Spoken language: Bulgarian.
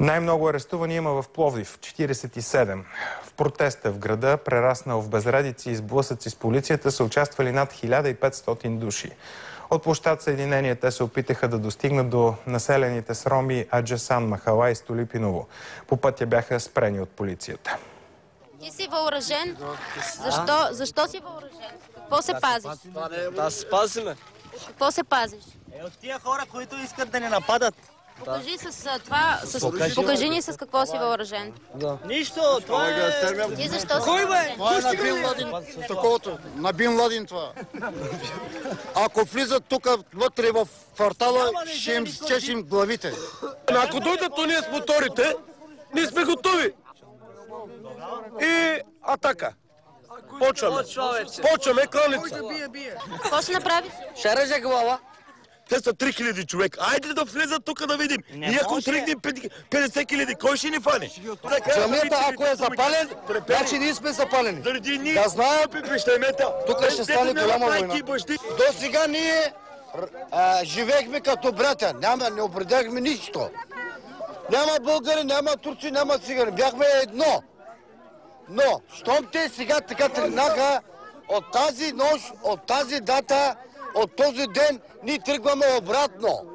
Най-много арестувани има в Пловдив – 47. В протеста в града, прераснал в безредици и сблъсъци с полицията, са участвали над 1500 души. От площад Съединение те се опитаха да достигнат до населените с роми Аджасан, Махала и Столипиново. По пътя бяха спрени от полицията. Ти си въоръжен? Защо си въоръжен? Какво се пазиш? Да се пазиме. Какво се пазиш? От тия хора, които искат да ни нападат. Покажи с това. Покажи ни с какво си въоръжен. Да. Нищо, това е... Ти защо си въоръжен? Това е на Бин Ладин, таковото. На Бин Ладин това. Ако влизат тук вътре в квартала, ще им чешем главите. Ако дойдат ние с моторите, ние сме готови. И атака. Почваме кралница. Какво ще направиш? Ще реже глава. Те са 3000 човека. Айде да влезат тук да видим. Ние ако тръгнем 50 000, кой ще ни фане? Джамията, ако е запален, значи ние сме запалени. Заради ние Да знаем, тук ще стане голяма война. До сега ние живеехме като братя. Не определяхме нищо. Няма българи, няма турци, няма цигани. Бяхме едно. Но, щом те сега така тръгнаха, от тази нощ, от тази дата, от този ден, ние тръгваме обратно.